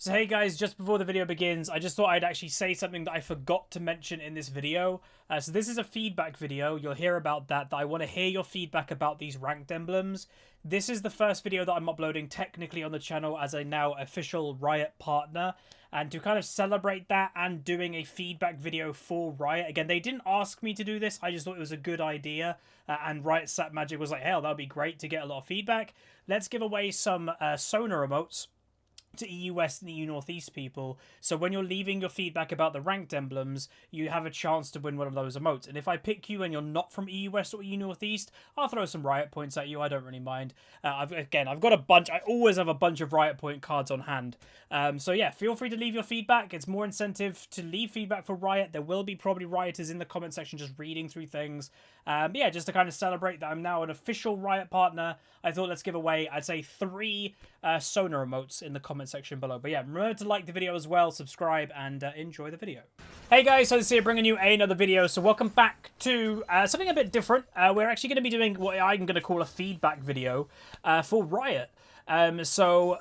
So hey guys, just before the video begins, I just thought I'd actually say something that I forgot to mention in this video. So this is a feedback video. You'll hear about that I want to hear your feedback about these ranked emblems. This is the first video that I'm uploading technically on the channel as a now official Riot partner. And to kind of celebrate that and doing a feedback video for Riot. Again, they didn't ask me to do this. I just thought it was a good idea. And Riot Sat Magic was like, hell, that would be great to get a lot of feedback. Let's give away some Sona emotes to EU West and EU Northeast people. So when you're leaving your feedback about the ranked emblems, you have a chance to win one of those emotes. And if I pick you and you're not from EU West or EU Northeast, I'll throw some Riot points at you. I don't really mind. I've got a bunch. I always have a bunch of Riot point cards on hand. So yeah, feel free to leave your feedback. It's more incentive to leave feedback for Riot. There will be probably Rioters in the comment section just reading through things. But yeah, just to kind of celebrate that I'm now an official Riot partner, I thought let's give away, I'd say, 3 Sona emotes in the comment section below. But yeah, remember to like the video as well, subscribe, and enjoy the video. Hey guys, so this is bringing you another video. So welcome back to something a bit different. We're actually going to be doing what I'm going to call a feedback video for Riot. So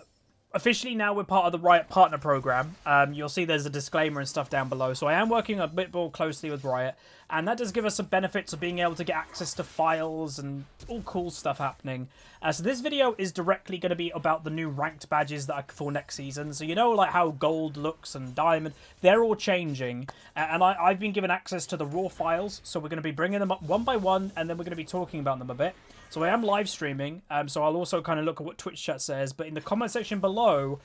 officially now we're part of the Riot Partner Program. You'll see there's a disclaimer and stuff down below. So I am working a bit more closely with Riot. And that does give us some benefits of being able to get access to files and all cool stuff happening. So this video is directly going to be about the new ranked badges that are for next season. So you know like how gold looks and diamond, they're all changing. And I've been given access to the raw files. So we're going to be bringing them up one by one and then we're going to be talking about them a bit. So I am live streaming, so I'll also kind of look at what Twitch chat says. But in the comment section below,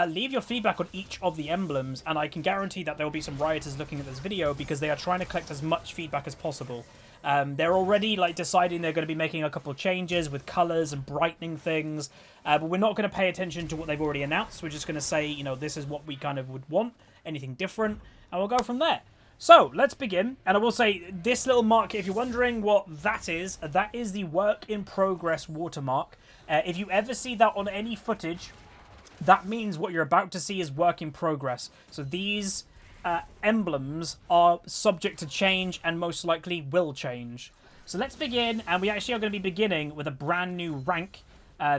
leave your feedback on each of the emblems, and I can guarantee that there will be some Rioters looking at this video because they are trying to collect as much feedback as possible. They're already like deciding they're going to be making a couple of changes with colours and brightening things, but we're not going to pay attention to what they've already announced. We're just going to say, you know, this is what we kind of would want, anything different, and we'll go from there. So, let's begin, and I will say, this little mark, if you're wondering what that is the work in progress watermark. If you ever see that on any footage, that means what you're about to see is work in progress. So these emblems are subject to change and most likely will change. So let's begin, and we actually are going to be beginning with a brand new rank.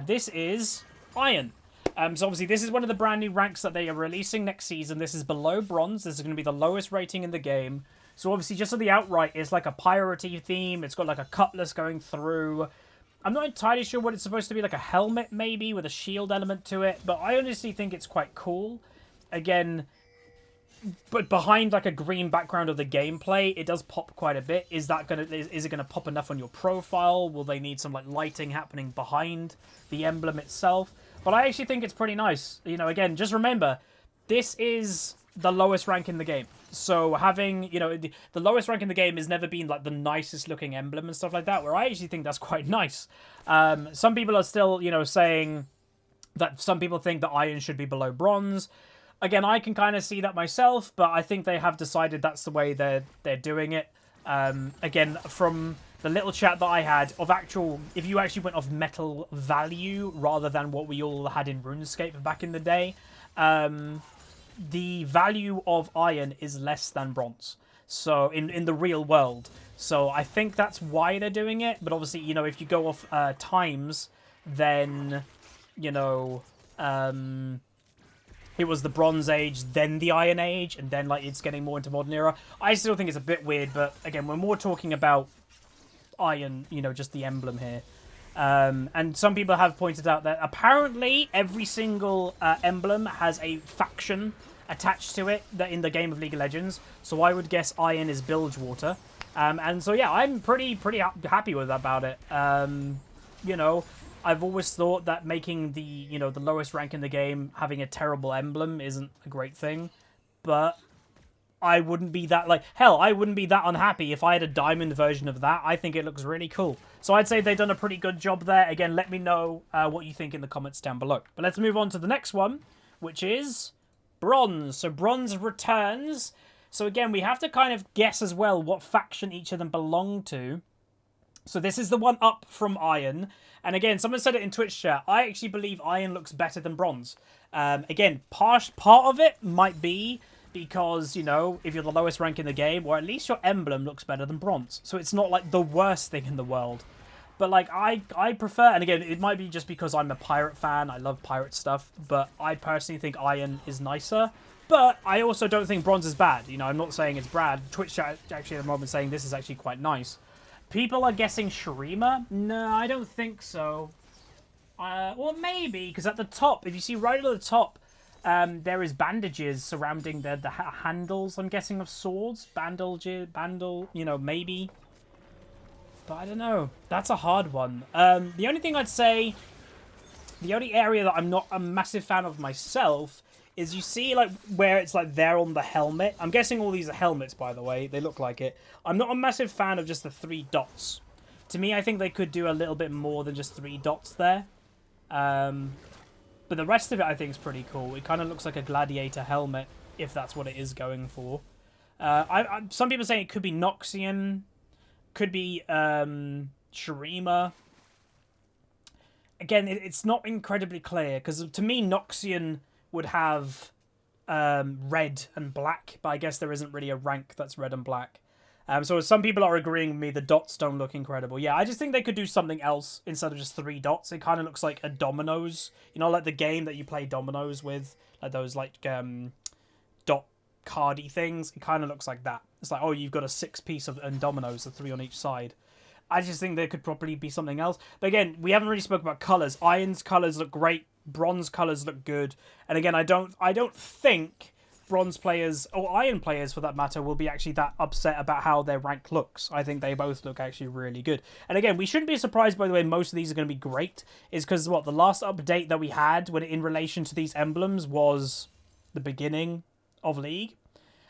This is Iron. So obviously this is one of the brand new ranks that they are releasing next season. This is below bronze. This is going to be the lowest rating in the game. So obviously just on the outright, it's like a piratey theme. It's got like a cutlass going through. I'm not entirely sure what it's supposed to be, like a helmet maybe with a shield element to it. But I honestly think it's quite cool. Again, but behind like a green background of the gameplay, it does pop quite a bit. Is it gonna pop enough on your profile? Will they need some like lighting happening behind the emblem itself? But I actually think it's pretty nice. You know, again, just remember, this is the lowest rank in the game. So having, you know, the lowest rank in the game has never been like the nicest looking emblem and stuff like that, where I actually think that's quite nice. Some people are still, you know, saying that some people think that Iron should be below bronze. Again, I can kind of see that myself, but I think they have decided that's the way they're doing it. Again, from the little chat that I had of actual, if you actually went off metal value rather than what we all had in RuneScape back in the day, the value of Iron is less than bronze. So in the real world. So I think that's why they're doing it. But obviously, you know, if you go off times, then, you know, it was the Bronze Age, then the Iron Age, and then like it's getting more into Modern Era. I still think it's a bit weird, but again, we're more talking about Iron, you know, just the emblem here. And some people have pointed out that apparently every single emblem has a faction attached to it that in the game of League of Legends. So I would guess Iron is Bilgewater. And so yeah, I'm pretty happy with about it. You know, I've always thought that making the, you know, the lowest rank in the game having a terrible emblem isn't a great thing, but I wouldn't be that, like, hell, I wouldn't be that unhappy if I had a diamond version of that. I think it looks really cool. So I'd say they've done a pretty good job there. Again, let me know what you think in the comments down below. But let's move on to the next one, which is Bronze. So Bronze returns. So again, we have to kind of guess as well what faction each of them belong to. So this is the one up from Iron. And again, someone said it in Twitch chat. I actually believe Iron looks better than Bronze. Again, part of it might be because, you know, if you're the lowest rank in the game, or at least your emblem looks better than Bronze. So it's not like the worst thing in the world. But, like, I prefer... And, again, it might be just because I'm a pirate fan. I love pirate stuff. But I personally think iron is nicer. But I also don't think bronze is bad. You know, I'm not saying it's bad. Twitch chat actually at the moment saying this is actually quite nice. People are guessing Shurima? No, I don't think so. Well, maybe, because at the top, if you see right at the top, there is bandages surrounding the handles, I'm guessing, of swords. Bandle, you know, maybe. But I don't know. That's a hard one. The only thing I'd say, the only area that I'm not a massive fan of myself is you see, like, where it's, like, there on the helmet. I'm guessing all these are helmets, by the way. They look like it. I'm not a massive fan of just the 3 dots. To me, I think they could do a little bit more than just 3 dots there. But the rest of it, I think, is pretty cool. It kind of looks like a gladiator helmet, if that's what it is going for. Some people saying it could be Noxian. Could be Shurima. Again, it's not incredibly clear, because to me, Noxian would have red and black, but I guess there isn't really a rank that's red and black. So some people are agreeing with me, the dots don't look incredible. Yeah, I just think they could do something else instead of just 3 dots. It kind of looks like a dominoes. You know, like the game that you play dominoes with, like those like dot cardy things. It kind of looks like that. It's like, oh, you've got a 6-piece of and dominoes, the 3 on each side. I just think there could probably be something else. But again, we haven't really spoken about colours. Iron's colours look great. Bronze colours look good. And again, I don't think bronze players, or iron players for that matter, will be actually that upset about how their rank looks. I think they both look actually really good. And again, we shouldn't be surprised, by the way, most of these are going to be great. Is because, what, the last update that we had when in relation to these emblems was the beginning of League.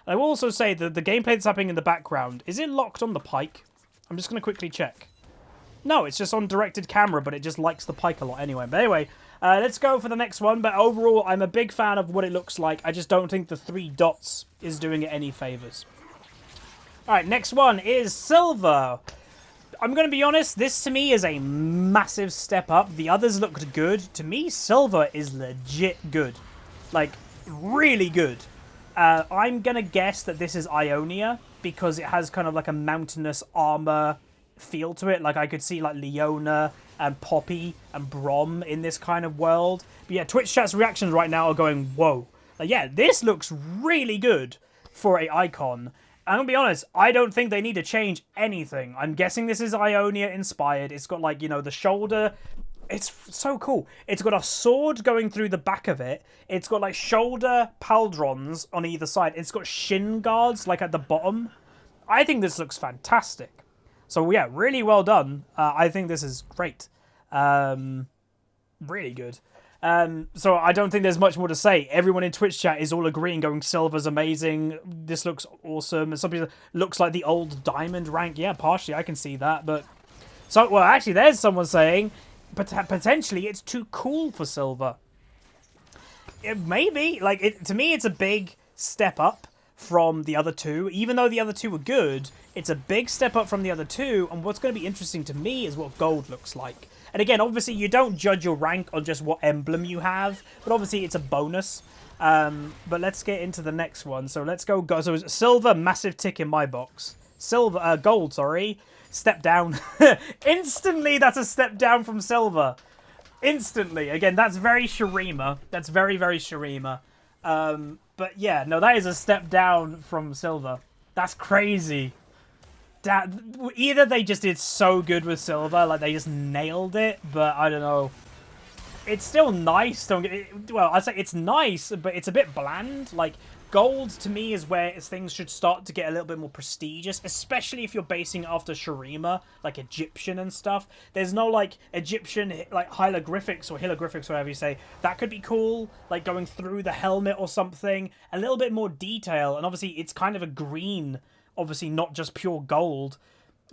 And I will also say that the gameplay that's happening in the background, is it locked on the pike? I'm just going to quickly check. No, it's just on directed camera, but it just likes the pike a lot anyway. But anyway, let's go for the next one. But overall, I'm a big fan of what it looks like. I just don't think the 3 dots is doing it any favours. Alright, next one is silver. I'm going to be honest, this to me is a massive step up. The others looked good. To me, silver is legit good. Like, really good. I'm going to guess that this is Ionia, because it has kind of like a mountainous armor feel to it. Like, I could see like Leona and Poppy and Brom in this kind of world. But yeah, Twitch chat's reactions right now are going, whoa. Like, yeah, this looks really good for a icon. I'm gonna be honest, I don't think they need to change anything. I'm guessing this is Ionia inspired. It's got, like, you know, the shoulder. It's so cool. It's got a sword going through the back of it. It's got, like, shoulder pauldrons on either side. It's got shin guards, like, at the bottom. I think this looks fantastic. So, yeah, really well done. I think this is great. Really good. So I don't think there's much more to say. Everyone in Twitch chat is all agreeing, going, silver's amazing. This looks awesome. And some people, looks like the old diamond rank. Yeah, partially, I can see that. But so, well, actually, there's someone saying, potentially, it's too cool for silver. Maybe. Like, to me, it's a big step up from the other two. Even though the other two were good, it's a big step up from the other two. And what's going to be interesting to me is what gold looks like. And again, obviously, you don't judge your rank on just what emblem you have. But obviously, it's a bonus. But let's get into the next one. So let's go. So silver, massive tick in my box. Silver, gold, sorry. Step down. Instantly, that's a step down from silver. Instantly. Again, that's very Shurima. That's very, very Shurima. But yeah, no, that is a step down from silver. That's crazy. Either they just did so good with silver, like they just nailed it, but I don't know. It's still nice. Well, I'd say it's nice, but it's a bit bland. Like, gold to me is where things should start to get a little bit more prestigious, especially if you're basing it after Shurima, like Egyptian and stuff. There's no, like, Egyptian, like, hieroglyphics or hieroglyphics, whatever you say. That could be cool, like going through the helmet or something. A little bit more detail, and obviously it's kind of a green, obviously not just pure gold.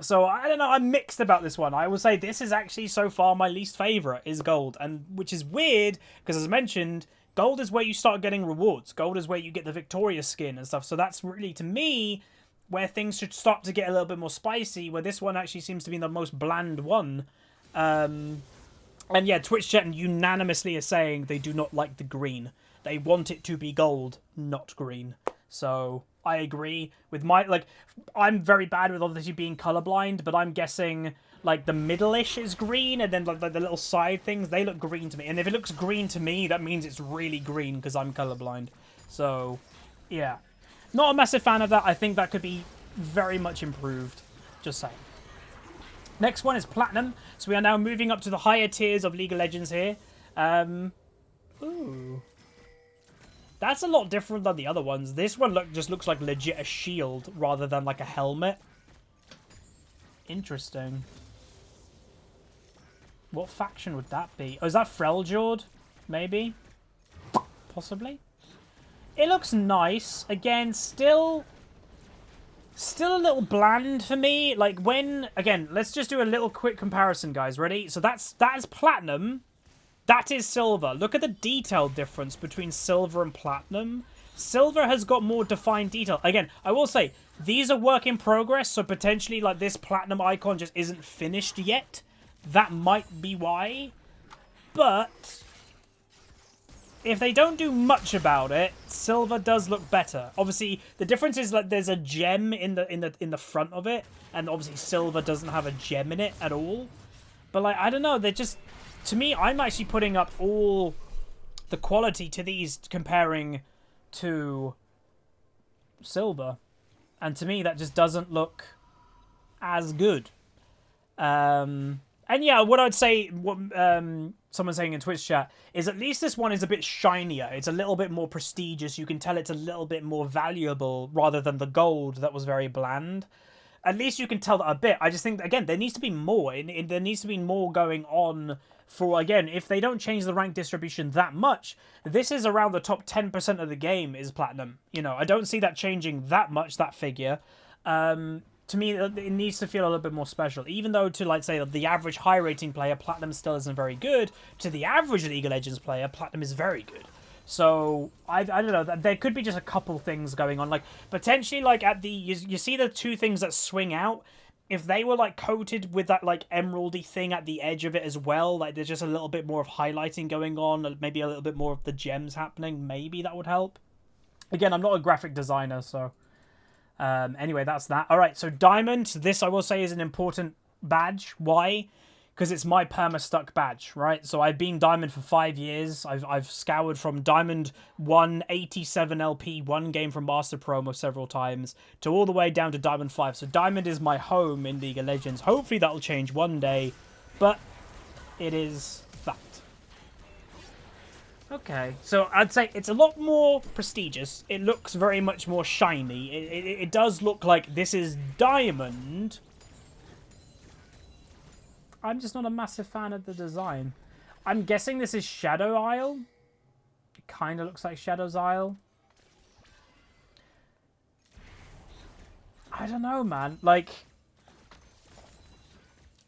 So, I don't know, I'm mixed about this one. I will say this is actually so far my least favourite is gold, and which is weird, because as mentioned, gold is where you start getting rewards. Gold is where you get the Victoria skin and stuff. So that's really, to me, where things should start to get a little bit more spicy, where this one actually seems to be the most bland one. And yeah, Twitch chat unanimously is saying they do not like the green. They want it to be gold, not green. So I agree with my, like, I'm very bad with obviously being colorblind, but I'm guessing, like the middle-ish is green, and then like the little side things, they look green to me. And if it looks green to me, that means it's really green because I'm colorblind. So, yeah. Not a massive fan of that. I think that could be very much improved. Just saying. Next one is Platinum. So we are now moving up to the higher tiers of League of Legends here. Ooh. That's a lot different than the other ones. This one just looks like legit a shield rather than like a helmet. Interesting. What faction would that be? Oh, is that Freljord? Maybe? Possibly? It looks nice. Again, still a little bland for me. Like when, again, let's just do a little quick comparison, guys. Ready? So that is Platinum. That is Silver. Look at the detail difference between Silver and Platinum. Silver has got more defined detail. Again, I will say, these are work in progress, so potentially like this Platinum icon just isn't finished yet. That might be why. But if they don't do much about it, Silver does look better. Obviously, the difference is like there's a gem in the front of it, and obviously Silver doesn't have a gem in it at all. But like I don't know, they're just, to me, I'm actually putting up all the quality to these comparing to Silver. And to me, that just doesn't look as good. And yeah, what I'd say, what someone's saying in Twitch chat, is at least this one is a bit shinier. It's a little bit more prestigious. You can tell it's a little bit more valuable rather than the gold that was very bland. At least you can tell that a bit. I just think, again, there needs to be more. There needs to be more going on for, again, if they don't change the rank distribution that much, this is around the top 10% of the game is Platinum. You know, I don't see that changing that much, that figure. To me, it needs to feel a little bit more special. Even though to, like, say, the average high-rating player, Platinum still isn't very good. To the average League of Legends player, Platinum is very good. So, I don't know, there could be just a couple things going on. Like, potentially, like, at the, you see the two things that swing out? If they were, like, coated with that, like, emeraldy thing at the edge of it as well, like, there's just a little bit more of highlighting going on, maybe a little bit more of the gems happening, maybe that would help. Again, I'm not a graphic designer, so... anyway, that's that. Alright, so Diamond, this I will say is an important badge. Why? Because it's my perma-stuck badge, right? So I've been Diamond for 5 years. I've scoured from Diamond 1, 87 LP, one game from Master Promo several times, to all the way down to Diamond 5. So Diamond is my home in League of Legends. Hopefully that'll change one day, but it is that. Okay, so I'd say it's a lot more prestigious. It looks very much more shiny. It does look like this is Diamond. I'm just not a massive fan of the design. I'm guessing this is Shadow Isle. It kind of looks like Shadow's Isle. I don't know, man. Like,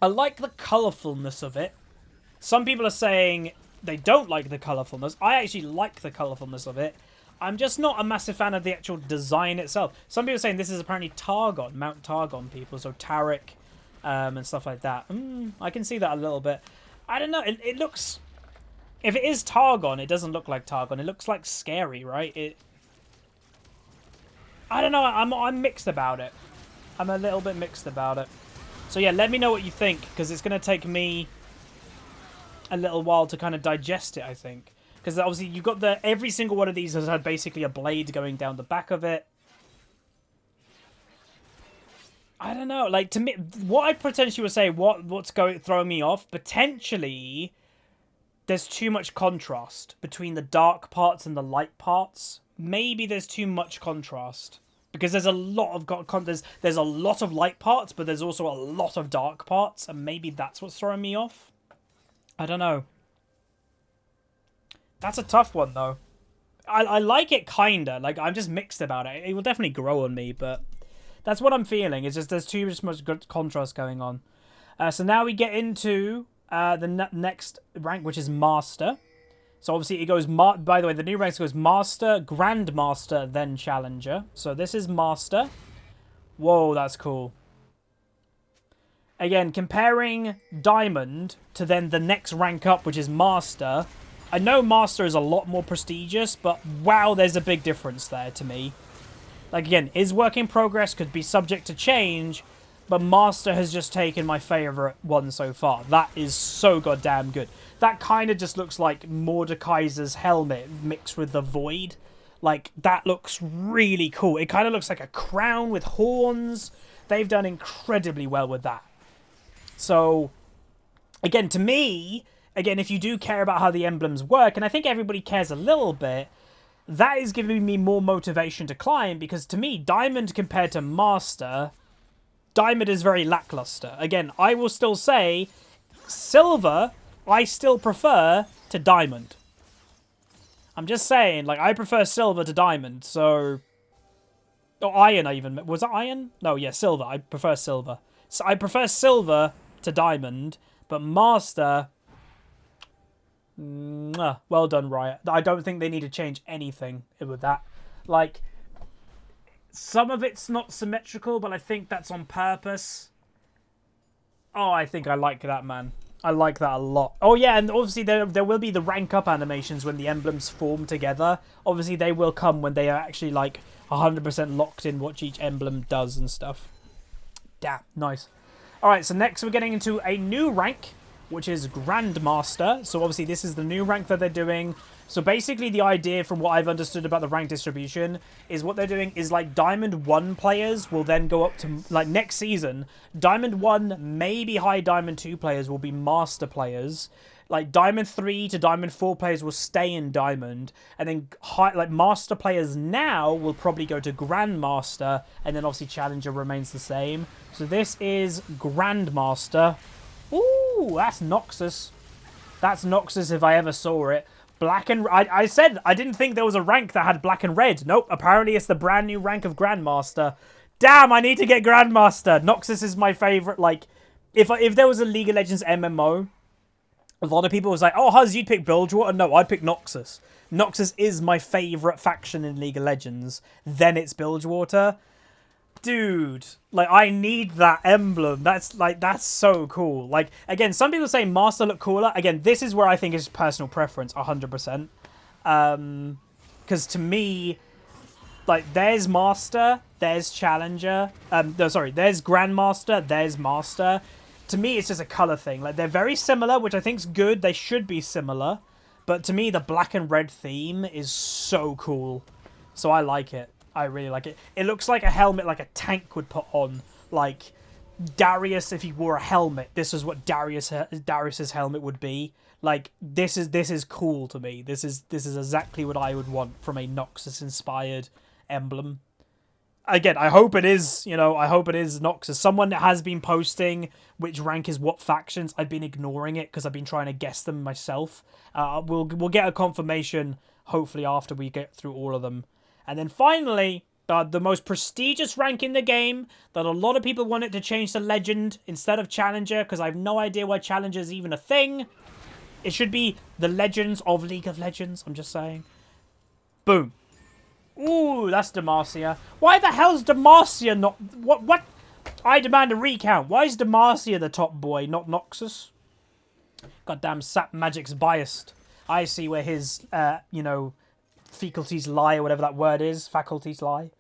I like the colourfulness of it. Some people are saying they don't like the colourfulness. I actually like the colourfulness of it. I'm just not a massive fan of the actual design itself. Some people are saying this is apparently Targon, Mount Targon people, so Taric, and stuff like that. I can see that a little bit. I don't know. It looks... If it is Targon, it doesn't look like Targon. It looks like scary, right? I don't know. I'm mixed about it. I'm a little bit mixed about it. So yeah, let me know what you think, because it's going to take me a little while to kind of digest it, I think. Because obviously you've got every single one of these has had basically a blade going down the back of it. I don't know, like, to me, what I potentially would say, what's throwing me off, potentially, there's too much contrast between the dark parts and the light parts. Maybe there's too much contrast. Because there's a lot of, there's a lot of light parts, but there's also a lot of dark parts, and maybe that's what's throwing me off. I don't know. That's a tough one, though. I like it, kinda. Like, I'm just mixed about it. It will definitely grow on me, but... That's what I'm feeling. It's just there's too much good contrast going on. So now we get into the next rank, which is Master. So obviously it goes... By the way, the new rank goes Master, Grandmaster, then Challenger. So this is Master. Whoa, that's cool. Again, comparing Diamond to then the next rank up, which is Master. I know Master is a lot more prestigious, but wow, there's a big difference there to me. Like, again, is work in progress, could be subject to change, but Master has just taken my favourite one so far. That is so goddamn good. That kind of just looks like Mordekaiser's helmet mixed with the Void. Like, that looks really cool. It kind of looks like a crown with horns. They've done incredibly well with that. So, again, to me, again, if you do care about how the emblems work, and I think everybody cares a little bit, that is giving me more motivation to climb, because to me, Diamond compared to Master, Diamond is very lackluster. Again, I will still say, Silver, I still prefer to Diamond. I'm just saying, like, I prefer Silver to Diamond, so... Oh, Iron, I even... Was it Iron? No, yeah, Silver. I prefer Silver. So I prefer Silver to Diamond, but Master... well done, Riot. I don't think they need to change anything with that. Like, some of it's not symmetrical, but I think that's on purpose. Oh, I think I like that, man. I like that a lot. Oh, yeah, and obviously there will be the rank up animations when the emblems form together. Obviously, they will come when they are actually, like, 100% locked in what each emblem does and stuff. Damn, nice. Alright, so next we're getting into a new rank, which is Grandmaster. So obviously this is the new rank that they're doing. So basically the idea from what I've understood about the rank distribution is what they're doing is like Diamond 1 players will then go up to, like next season, Diamond 1, maybe high Diamond 2 players will be Master players. Like Diamond 3 to Diamond 4 players will stay in Diamond. And then like Master players now will probably go to Grandmaster. And then obviously Challenger remains the same. So this is Grandmaster. Ooh, that's Noxus. That's Noxus if I ever saw it. Black and... I said I didn't think there was a rank that had black and red. Nope, apparently it's the brand new rank of Grandmaster. Damn, I need to get Grandmaster. Noxus is my favourite. Like, if there was a League of Legends MMO, a lot of people was like, oh, Huzz, you'd pick Bilgewater. No, I'd pick Noxus. Noxus is my favourite faction in League of Legends. Then it's Bilgewater. Dude, like, I need that emblem. That's so cool. Like, again, some people say Master look cooler. Again, this is where I think it's personal preference, 100%. Because to me, like, there's Master, there's Challenger. No, sorry, there's Grandmaster, there's Master. To me, it's just a color thing. Like, they're very similar, which I think's good. They should be similar. But to me, the black and red theme is so cool. So I like it. I really like it. It looks like a helmet like a tank would put on. Like, Darius, if he wore a helmet, this is what Darius's helmet would be. Like, this is cool to me. This is exactly what I would want from a Noxus-inspired emblem. Again, I hope it is, you know, I hope it is Noxus. Someone has been posting which rank is what factions. I've been ignoring it because I've been trying to guess them myself. We'll get a confirmation, hopefully, after we get through all of them. And then finally, the most prestigious rank in the game that a lot of people wanted to change to Legend instead of Challenger, because I have no idea why Challenger is even a thing. It should be the Legends of League of Legends, I'm just saying. Boom. Ooh, that's Demacia. Why the hell's Demacia not... What? I demand a recount. Why is Demacia the top boy, not Noxus? Goddamn Sap Magic's biased. I see where his, you know... faculties lie, or whatever that word is. Faculties lie.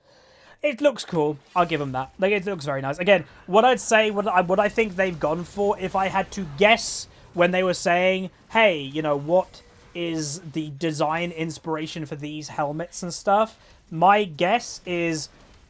It looks cool. I'll give them that. Like, it looks very nice. Again, what I'd say, what I think they've gone for, if I had to guess when they were saying, hey, you know, what is the design inspiration for these helmets and stuff, my guess is,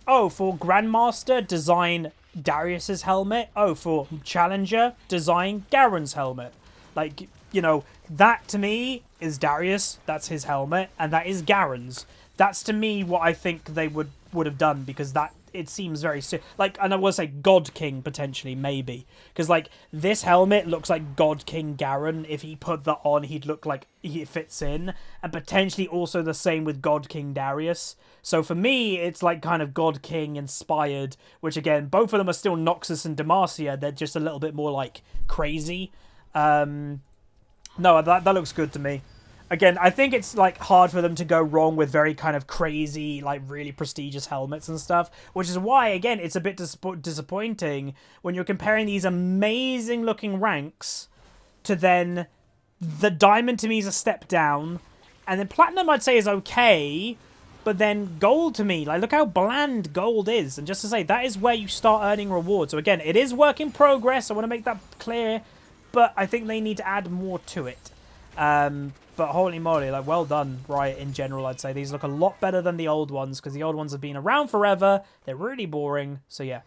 oh, for Grandmaster, design Darius's helmet. Oh, for Challenger, design Garen's helmet. Like, you know, that to me is Darius. That's his helmet, and that is Garen's. That's to me what I think they would have done, because that it seems very like, and I will say God King potentially, maybe, because like this helmet looks like God King Garen. If he put that on, he'd look like he fits in, and potentially also the same with God King Darius. So for me, it's like kind of God King inspired, which again, both of them are still Noxus and Demacia. They're just a little bit more like crazy. No, that looks good to me. Again, I think it's like hard for them to go wrong with very kind of crazy, like really prestigious helmets and stuff, which is why, again, it's a bit disappointing when you're comparing these amazing looking ranks to then the Diamond. To me is a step down, and then Platinum I'd say is okay, But then gold to me, like, look how bland gold is. And just to say, that is where you start earning rewards. So again, it is work in progress. I want to make that clear. But I think they need to add more to it. But holy moly, like, well done, Riot, in general, I'd say. These look a lot better than the old ones, because the old ones have been around forever. They're really boring. So yeah.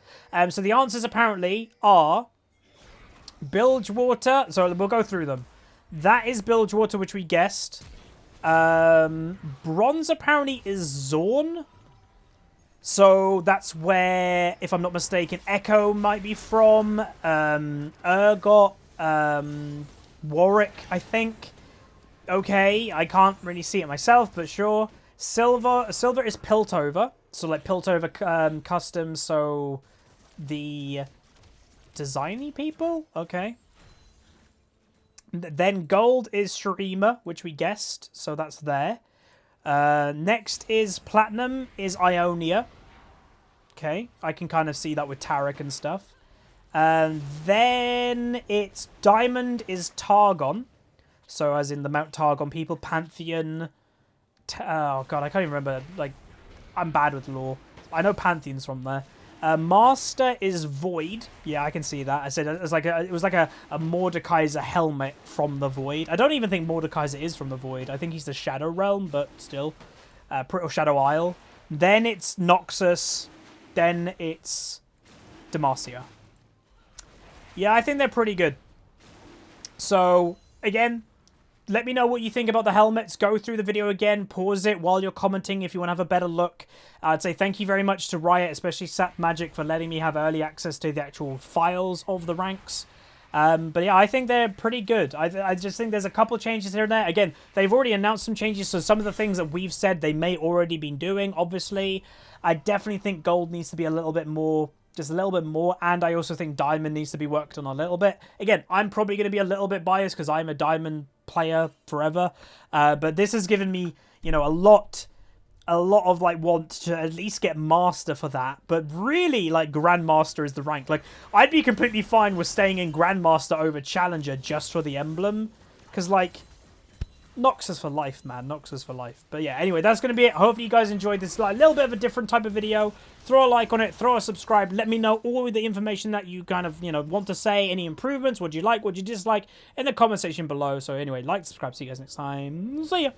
So the answers apparently are Bilgewater. So we'll go through them. That is Bilgewater, which we guessed. Bronze apparently is Zorn. So that's where, if I'm not mistaken, Echo might be from. Urgot, Warwick, I think. Okay, I can't really see it myself, but sure. Silver is Piltover. So like Piltover custom, so the designy people? Okay. Then gold is Shurima, which we guessed, so that's there. Next is platinum is Ionia. Okay, I can kind of see that with Tarek and stuff. And then it's diamond is Targon. So as in the Mount Targon people. Pantheon. Oh god, I can't even remember. Like, I'm bad with lore. I know Pantheon's from there. Master is Void. Yeah, I can see that. I said it was like a Mordekaiser helmet from the Void. I don't even think Mordekaiser is from the Void. I think he's the Shadow Realm, but still. Or Shadow Isle. Then it's Noxus. Then it's Demacia. Yeah, I think they're pretty good. So, again, let me know what you think about the helmets. Go through the video again. Pause it while you're commenting if you want to have a better look. I'd say thank you very much to Riot, especially Sap Magic, for letting me have early access to the actual files of the ranks. But yeah, I think they're pretty good. I just think there's a couple changes here and there. Again, they've already announced some changes, so some of the things that we've said they may already been doing, obviously. I definitely think gold needs to be a little bit more, just a little bit more, and I also think diamond needs to be worked on a little bit. Again, I'm probably going to be a little bit biased because I'm a diamond player forever, but this has given me, you know, a lot of like want to at least get master for that. But really, like, Grandmaster is the rank. Like, I'd be completely fine with staying in Grandmaster over Challenger just for the emblem, because like, Noxus for life, man. Noxus for life. But yeah, anyway, that's going to be it. Hopefully you guys enjoyed this, like, little bit of a different type of video. Throw a like on it. Throw a subscribe. Let me know all the information that you kind of, you know, want to say. Any improvements. What you like. What you dislike. In the comment section below. So anyway, like, subscribe. See you guys next time. See ya.